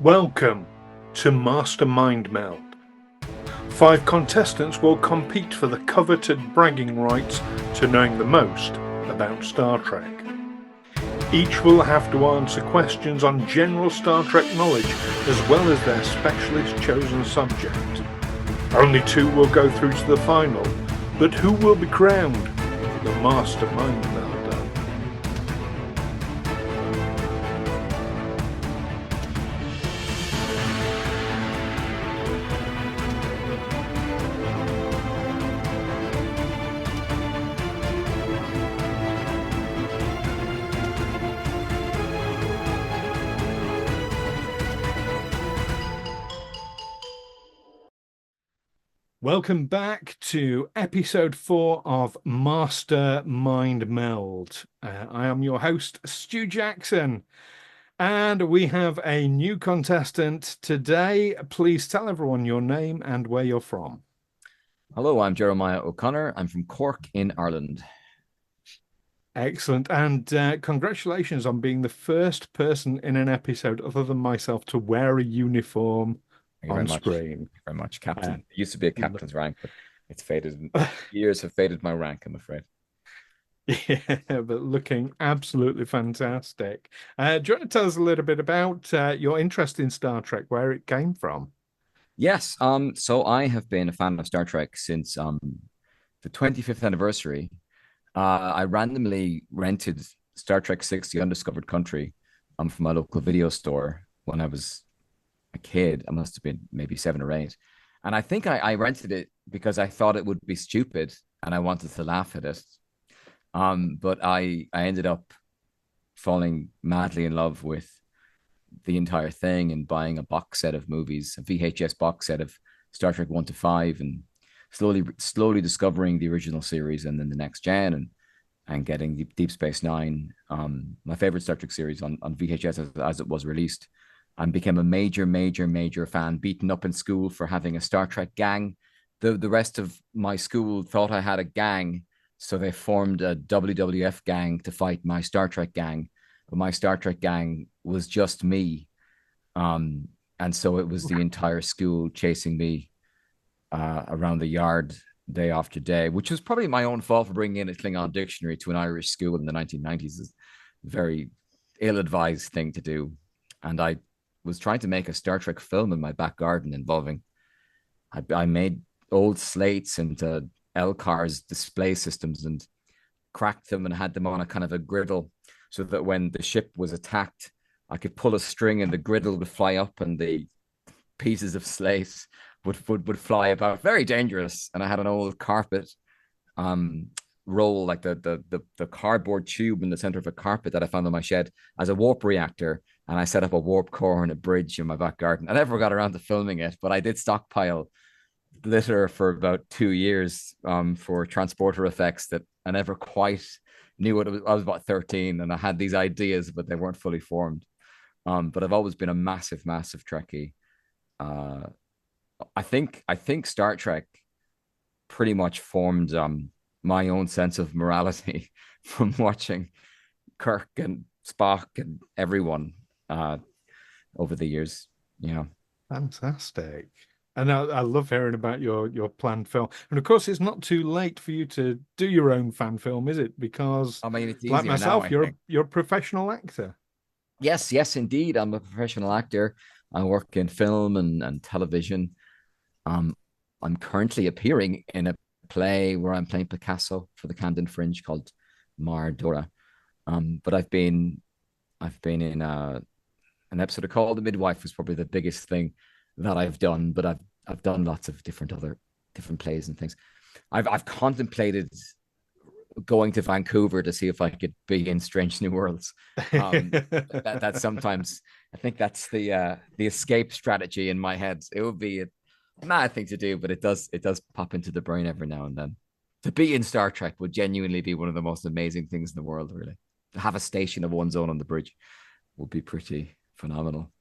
Welcome to Master Mind Meld. 5 contestants will compete for the coveted bragging rights to knowing the most about Star Trek. Each will have to answer questions on general Star Trek knowledge as well as their specialist chosen subject. Only 2 will go through to the final, but who will be crowned the Master Mind Melder? Welcome back to episode 4 of Master Mind Meld. I am your host, Stu Jackson, and we have a new contestant today. Please tell everyone your name and where you're from. Hello, I'm Jeremiah O'Connor. I'm from Cork in Ireland. Excellent, and congratulations on being the first person in an episode other than myself to wear a uniform Thank you very on much. screen. Thank you very much. Captain. It used to be a captain's rank, but it's faded. Years have faded my rank, I'm afraid. Yeah, but looking absolutely fantastic. Do you want to tell us a little bit about your interest in Star Trek, where it came from? Yes, so I have been a fan of Star Trek since the 25th anniversary. I randomly rented Star Trek 6, The Undiscovered Country, from my local video store when I was a kid. I must have been maybe 7 or 8. And I think I rented it because I thought it would be stupid and I wanted to laugh at it. But I ended up falling madly in love with the entire thing and buying a box set of movies, a VHS box set of Star Trek 1 to 5, and slowly discovering the original series and then the next gen, and getting Deep Space Nine, my favorite Star Trek series on VHS as it was released, and became a major fan, beaten up in school for having a Star Trek gang. The rest of my school thought I had a gang, so they formed a WWF gang to fight my Star Trek gang. But my Star Trek gang was just me. And so it was the entire school chasing me around the yard day after day, which was probably my own fault for bringing in a Klingon dictionary to an Irish school in the 1990s. Is a very ill-advised thing to do. And I was trying to make a Star Trek film in my back garden involving, I made old slates into LCARS display systems and cracked them and had them on a kind of a griddle so that when the ship was attacked, I could pull a string and the griddle would fly up and the pieces of slate would fly about. Very dangerous. And I had an old carpet um, roll, like the cardboard tube in the center of a carpet that I found in my shed as a warp reactor. And I set up a warp core and a bridge in my back garden. I never got around to filming it, but I did stockpile glitter for about 2 years for transporter effects that I never quite knew what it was. I was about 13 and I had these ideas, but they weren't fully formed. But I've always been a massive Trekkie. Uh, I think Star Trek pretty much formed my own sense of morality from watching Kirk and Spock and everyone over the years. Yeah. Fantastic. And I love hearing about your planned film. And of course, it's not too late for you to do your own fan film, is it? Because, I mean, it's like easier now, myself, I think. you're a professional actor. Yes, indeed. I'm a professional actor. I work in film and television. Um, I'm currently appearing in a play where I'm playing Picasso for the Camden Fringe called Mar Dora. But I've been in an episode called The Midwife was probably the biggest thing that I've done. But I've done lots of different plays and things. I've contemplated going to Vancouver to see if I could be in Strange New Worlds. That sometimes I think that's the escape strategy in my head. It would be a mad thing to do, but it does pop into the brain every now and then. To be in Star Trek would genuinely be one of the most amazing things in the world. Really, to have a station of one's own on the bridge would be pretty phenomenal.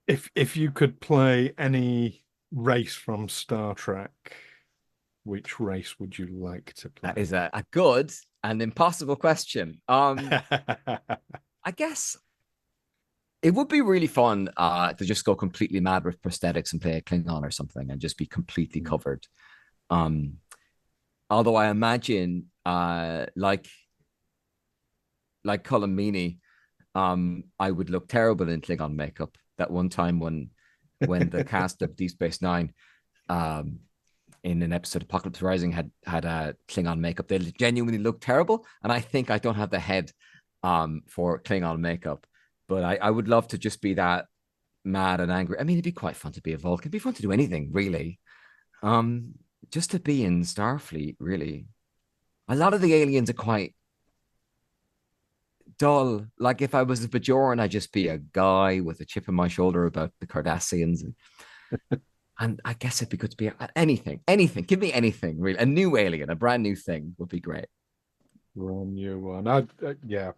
If you could play any race from Star Trek, which race would you like to That play? is a good and impossible question. I guess It would be really fun to just go completely mad with prosthetics and play a Klingon or something and just be completely Mm. covered. Um, Although I imagine, like Colin Meaney, I would look terrible in Klingon makeup. That one time when the cast of Deep Space Nine, um, in an episode of Apocalypse Rising had a Klingon makeup, they genuinely looked terrible, and I think I don't have the head for Klingon makeup, but I would love to just be that mad and angry. I mean, it'd be quite fun to be a Vulcan. It'd be fun to do anything, really. Um, just to be in Starfleet, really. A lot of the aliens are quite dull. Like if I was a Bajoran, I'd just be a guy with a chip on my shoulder about the Cardassians. And I guess it'd be good to be anything, anything. Give me anything, really. A new alien, a brand new thing would be great. Wrong new one. Yeah,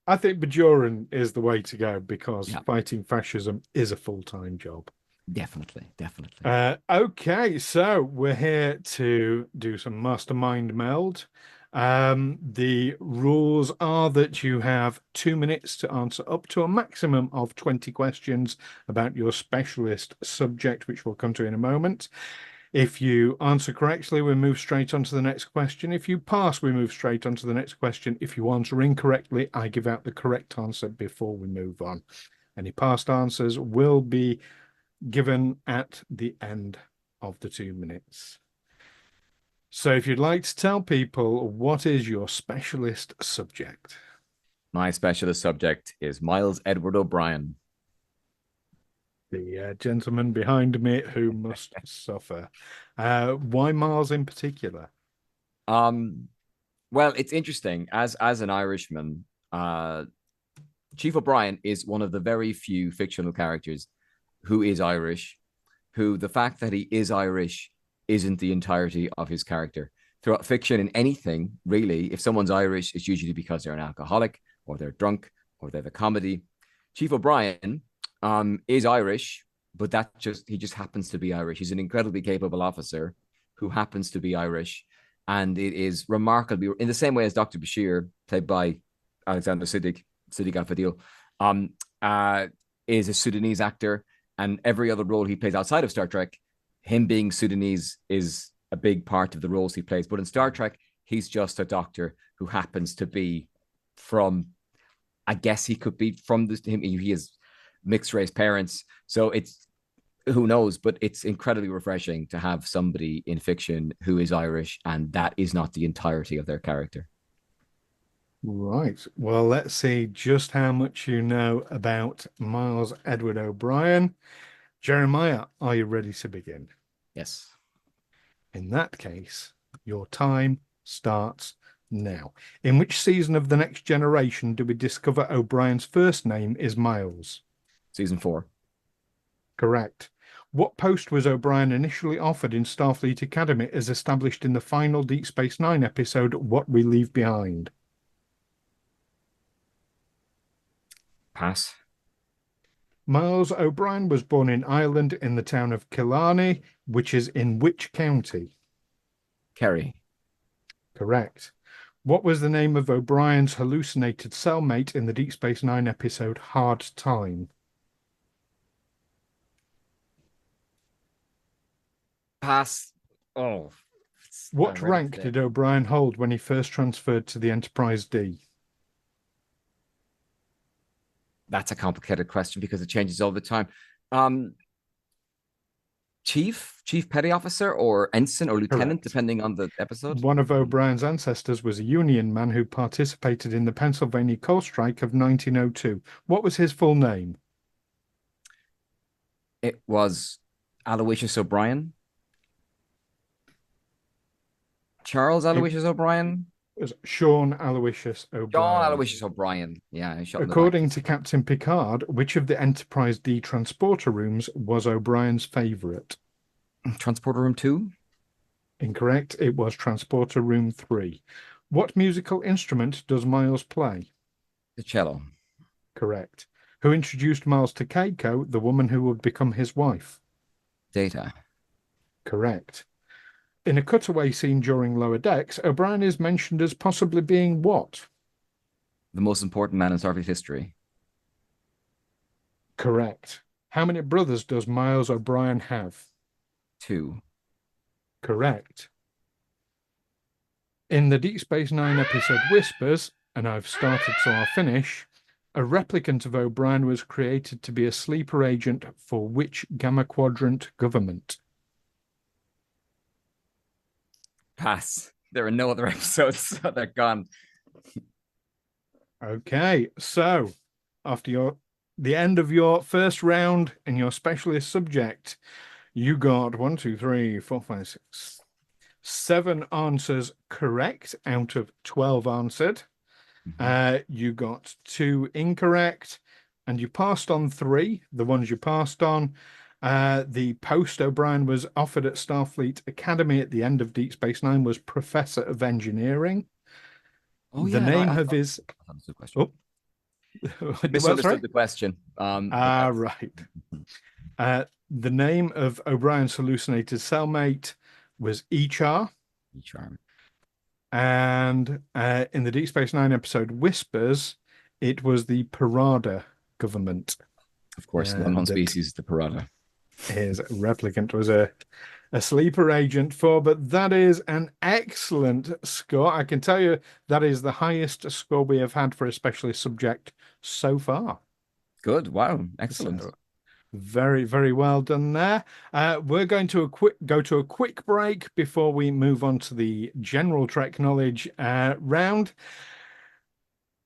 I think Bajoran is the way to go because Yeah, fighting fascism is a full-time job. definitely, definitely. Okay, so we're here to do some Mastermind Meld. The rules are that you have 2 minutes to answer up to a maximum of 20 questions about your specialist subject, which we'll come to in a moment. If you answer correctly, we move straight on to the next question. If you pass, we move straight on to the next question. If you answer incorrectly, I give out the correct answer before we move on. Any past answers will be given at the end of the 2 minutes. So if you'd like to tell people, what is your specialist subject? My specialist subject is Miles Edward O'Brien. The gentleman behind me who must suffer. Why Miles in particular? Um, well, it's interesting. As an Irishman, Chief O'Brien is one of the very few fictional characters who is Irish, who the fact that he is Irish isn't the entirety of his character. Throughout fiction, in anything, really, if someone's Irish, it's usually because they're an alcoholic or they're drunk or they're the comedy. Chief O'Brien is Irish, but he just happens to be Irish. He's an incredibly capable officer who happens to be Irish. And it is remarkably, in the same way as Dr. Bashir, played by Alexander Siddiq Al Fadil, um, uh, is a Sudanese actor, and every other role he plays outside of Star Trek, him being Sudanese is a big part of the roles he plays. But in Star Trek, he's just a doctor who happens to be from, I guess he could be from he has mixed race parents. So it's, who knows, but it's incredibly refreshing to have somebody in fiction who is Irish and that is not the entirety of their character. Right. Well, let's see just how much you know about Miles Edward O'Brien. Jeremiah, are you ready to begin? Yes. In that case, your time starts now. In which season of The Next Generation do we discover O'Brien's first name is Miles? Season 4. Correct. What post was O'Brien initially offered in Starfleet Academy as established in the final Deep Space Nine episode, What We Leave Behind? Pass. Miles O'Brien was born in Ireland in the town of Killarney, which is in which county? Kerry. Correct. What was the name of O'Brien's hallucinated cellmate in the Deep Space Nine episode Hard Time? Pass. Oh, What rank did O'Brien hold when he first transferred to the Enterprise D? That's a complicated question because it changes all the time. Um, chief petty officer, or ensign, or lieutenant, Correct. depending on the episode. One of O'Brien's ancestors was a Union man who participated in the Pennsylvania Coal Strike of 1902. What was his full name? It was Aloysius O'Brien. Charles It Aloysius O'Brien. was Sean Aloysius John O'Brien. Aloysius O'Brien. Yeah, he shot in the According back. to Captain Picard, which of the Enterprise D transporter rooms was O'Brien's favorite? Transporter Room 2. Incorrect. It was Transporter Room 3. What musical instrument does Miles play? The cello. Correct. Who introduced Miles to Keiko, the woman who would become his wife? Data. Correct. In a cutaway scene during Lower Decks, O'Brien is mentioned as possibly being what? The most important man in Starfleet history. Correct. How many brothers does Miles O'Brien have? 2. Correct. In the Deep Space Nine episode Whispers, and I've started so I'll finish, a replicant of O'Brien was created to be a sleeper agent for which Gamma Quadrant government? Pass. There are no other episodes, so they're gone. Okay, so after the end of your first round in your specialist subject, you got 1, 2, 3, 4, 5, 6, 7 answers correct out of 12 answered. You got 2 incorrect, and you passed on 3. The ones you passed on, the post O'Brien was offered at Starfleet Academy at the end of Deep Space Nine was Professor of Engineering. Oh, The yeah, name I of his. that's a question. Oh, Misunderstood the question. Right. The name of O'Brien's hallucinated cellmate was Echar. Charm. And in the Deep Space Nine episode Whispers, it was the Parada government. Of course, the unknown species is the Parada. His replicant was a sleeper agent for, but that is an excellent score. I can tell you that is the highest score we have had for a specialist subject so far. Good. Wow. Excellent. So, very, very well done there. We're going to go to a quick break before we move on to the general Trek knowledge round.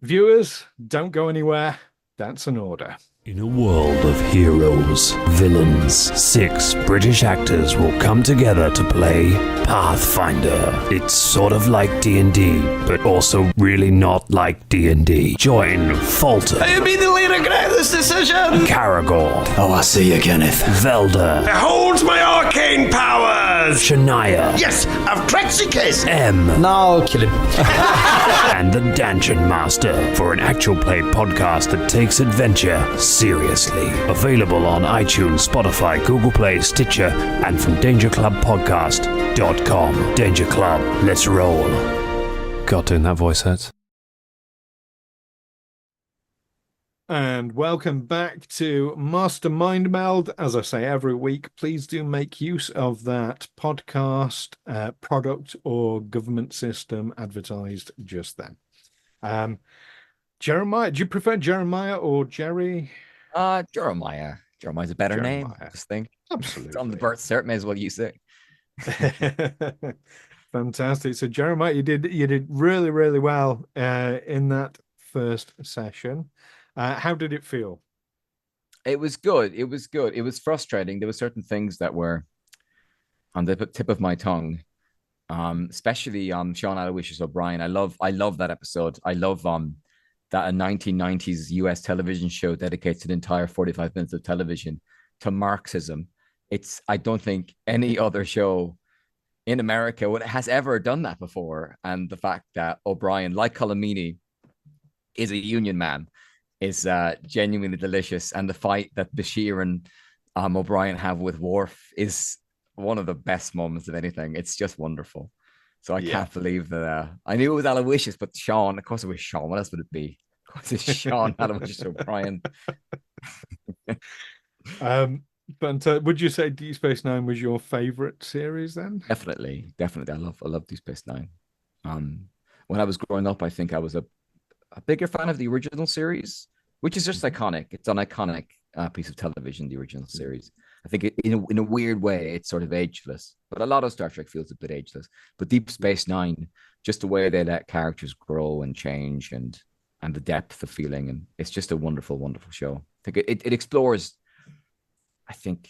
Viewers, don't go anywhere. That's an order. In a world of heroes, villains, 6 British actors will come together to play Pathfinder. It's sort of like D&D, but also really not like D&D. Join Falter. I immediately regret this decision! Karagor. Oh, I see you, Kenneth. Velda. Behold my arcane powers! Shania. Yes, I've cracked your case! M. No, kill him. And the Dungeon Master for an actual play podcast that takes adventure seriously. Available on iTunes, Spotify, Google Play, Stitcher, and from DangerClubPodcast.com. Danger Club, let's roll. God, doing that voice hurts. And welcome back to Master Mind Meld. As I say every week, please do make use of that podcast, product, or government system advertised just then. Jeremiah, do you prefer Jeremiah or Jerry? Jeremiah. Jeremiah's a better name, I just think. Absolutely. It's on the birth cert, may as well use it. Fantastic. So Jeremiah, you did really, really well in that first session. How did it feel? It was good. It was good. It was frustrating. There were certain things that were on the tip of my tongue, especially Sean Aloysius O'Brien. I love that episode. I love that a 1990s US television show dedicates an entire 45 minutes of television to Marxism. I don't think any other show in America has ever done that before. And the fact that O'Brien, like Colomini, is a union man is genuinely delicious. And the fight that Bashir and O'Brien have with Worf is one of the best moments of anything. It's just wonderful. So I can't believe that. I knew it was Aloysius, but Sean, of course it was Sean. What else would it be? Of course it's Sean Aloysius O'Brien. But would you say Deep Space Nine was your favorite series then? Definitely. I love Deep Space Nine. When I was growing up, I think I was a bigger fan of the original series, which is just iconic. It's an iconic piece of television, the original series. I think in a weird way, it's sort of ageless, but a lot of Star Trek feels a bit ageless. But Deep Space Nine, just the way they let characters grow and change and the depth of feeling, and it's just a wonderful, wonderful show. I think it explores. I think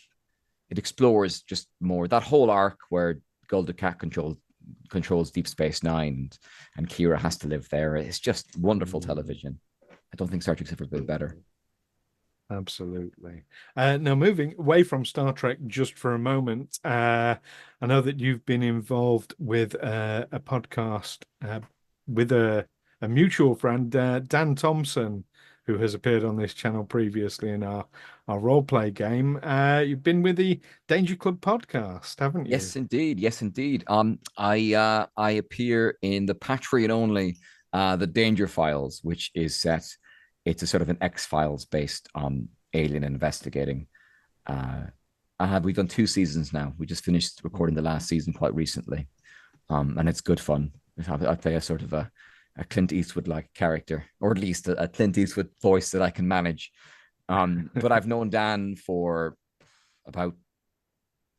it explores just more that whole arc where Gul Dukat controls Deep Space Nine and Kira has to live there. It's just wonderful television. I don't think Star Trek's ever been better. Absolutely. Now, moving away from Star Trek just for a moment, I know that you've been involved with a podcast with a mutual friend, Dan Thompson, who has appeared on this channel previously in our role play game. You've been with the Danger Club podcast, haven't you? Yes, indeed. Yes, indeed. I appear in the Patreon only, the Danger Files, which is set. It's a sort of an X-Files based alien investigating. We've done 2 seasons now. We just finished recording the last season quite recently, and it's good fun. I play a sort of a Clint Eastwood like character, or at least a Clint Eastwood voice that I can manage. But I've known Dan for about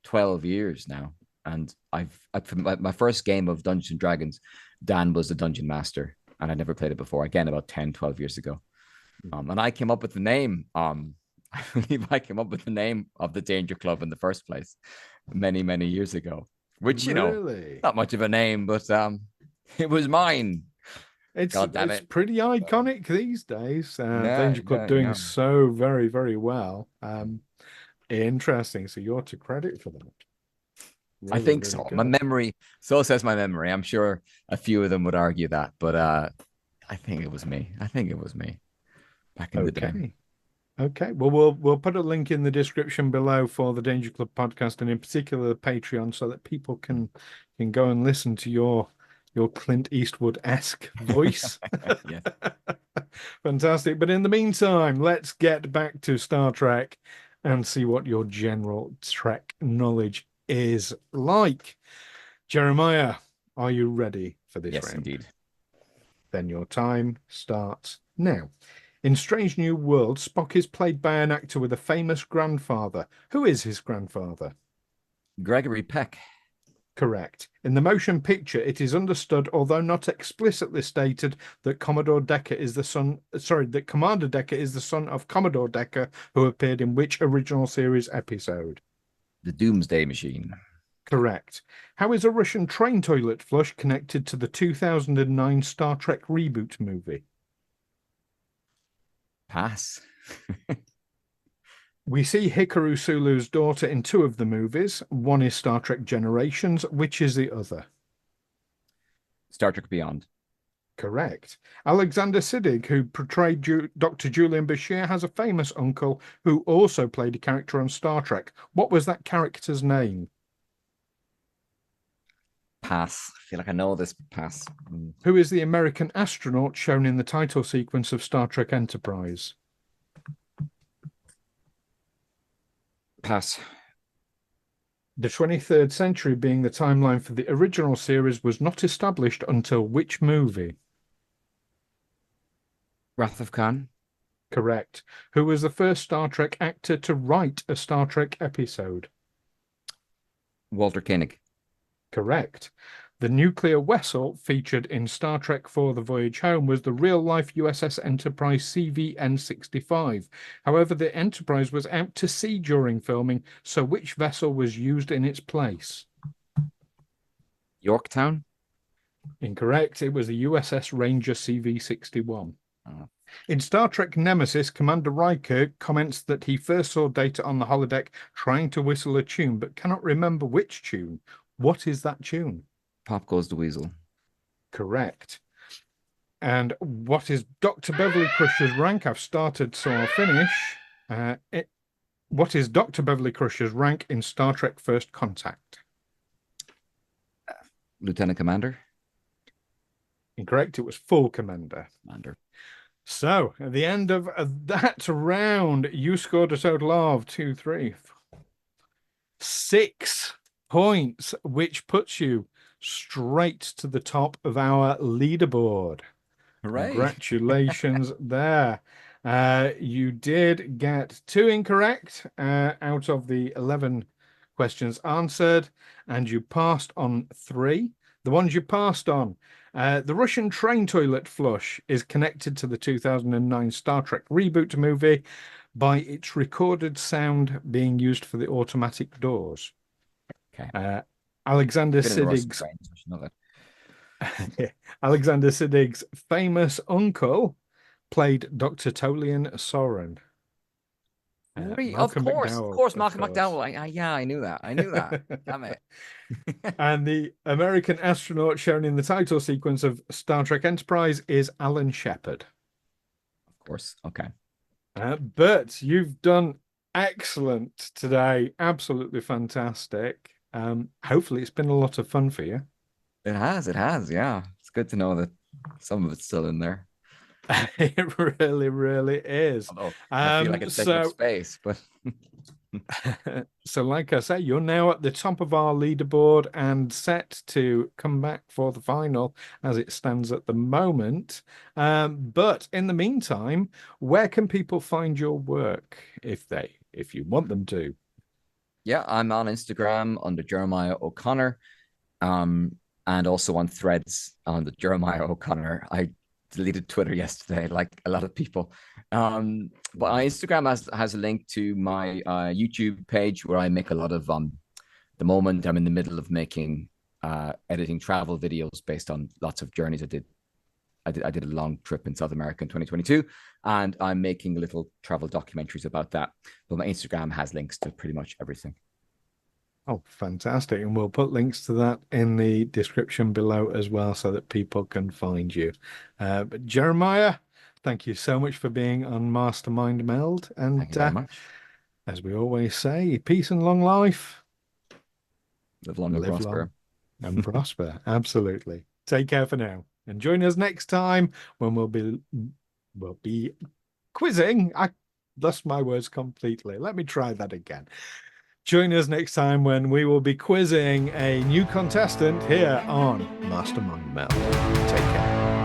12 years now, and my first game of Dungeons and Dragons, Dan was the dungeon master, and I never played it before. Again, about 10, 12 years ago. And I came up with the name. I believe I came up with the name of the Danger Club in the first place many, many years ago, which, Really? not much of a name, but it was mine. It's God damn it. pretty iconic these days. Danger Club yeah, doing yeah. so very, very well. Interesting. So you're to credit for that. I Really, think really so. good. My memory, so says my memory. I'm sure a few of them would argue that, but I think it was me. I think it was me back in the day. Okay. Well, we'll put a link in the description below for the Danger Club podcast, and in particular the Patreon, so that people can go and listen to your Clint Eastwood-esque voice. Yes. Fantastic. But in the meantime, let's get back to Star Trek and see what your general Trek knowledge is like. Jeremiah, are you ready for this round? Yes, indeed. Then your time starts now. In Strange New World, Spock is played by an actor with a famous grandfather. Who is his grandfather? Gregory Peck. Correct. In the motion picture, it is understood, although not explicitly stated, that Commander Decker is the son of Commodore Decker, who appeared in which original series episode? The Doomsday Machine. Correct. How is a Russian train toilet flush connected to the 2009 Star Trek reboot movie? Pass. We see Hikaru Sulu's daughter in 2 of the movies. One is Star Trek Generations. Which is the other? Star Trek Beyond. Correct. Alexander Siddig, who portrayed Dr. Julian Bashir, has a famous uncle who also played a character on Star Trek. What was that character's name? Pass. I feel like I know this. Pass. Who is the American astronaut shown in the title sequence of Star Trek Enterprise? Pass. The 23rd century being the timeline for the original series was not established until which movie? Wrath of Khan. Correct. Who was the first Star Trek actor to write a Star Trek episode? Walter Koenig. Correct. The nuclear vessel featured in Star Trek IV: The Voyage Home was the real-life USS Enterprise CVN-65. However, the Enterprise was out to sea during filming, so which vessel was used in its place? Yorktown. Incorrect. It was the USS Ranger CV-61. Oh. In Star Trek Nemesis, Commander Riker comments that he first saw Data on the holodeck trying to whistle a tune, but cannot remember which tune. What is that tune? Pop Goes the Weasel. Correct. And what is Dr. Beverly Crusher's rank? I've started, so I'll finish. What is Dr. Beverly Crusher's rank in Star Trek First Contact? Lieutenant Commander. Incorrect. It was full commander. So, at the end of that round, you scored a total of 2, 3, 4, 6 points, which puts you straight to the top of our leaderboard. Hooray. Congratulations there. You did get 2 incorrect out of the 11 questions answered, and you passed on 3. The ones you passed on, the Russian train toilet flush is connected to the 2009 Star Trek reboot movie by its recorded sound being used for the automatic doors. Okay. Alexander Siddig's famous uncle played Dr. Tolian Soren. Of course, Malcolm McDowell. I knew that. Damn it. And the American astronaut shown in the title sequence of Star Trek Enterprise is Alan Shepard. Of course. Okay. But you've done excellent today. Absolutely fantastic. Hopefully it's been a lot of fun for you. It has. Yeah. It's good to know that some of it's still in there. It really, really is. Although I feel like it's taking up So, space, but so like I say, you're now at the top of our leaderboard and set to come back for the final as it stands at the moment. But in the meantime, where can people find your work if you want them to? yeah, I'm on Instagram under Jeremiah O'Connor, and also on Threads on the Jeremiah O'Connor. I deleted Twitter yesterday, like a lot of people. But my Instagram has a link to my YouTube page where I make a lot of the moment I'm in the middle of making editing travel videos based on lots of journeys I did. I did a long trip in South America in 2022, and I'm making little travel documentaries about that. But my Instagram has links to pretty much everything. Oh, fantastic. And we'll put links to that in the description below as well so that people can find you. But Jeremiah, thank you so much for being on Master Mind Meld. And Thank you very much. as we always say, peace and long life. Live long and Live prosper. long and prosper. Absolutely. Take care for now. And join us next time when we'll be quizzing. I lost my words completely. Let me try that again. Join us next time when we will be quizzing a new contestant here on Master Mind Meld. Take care.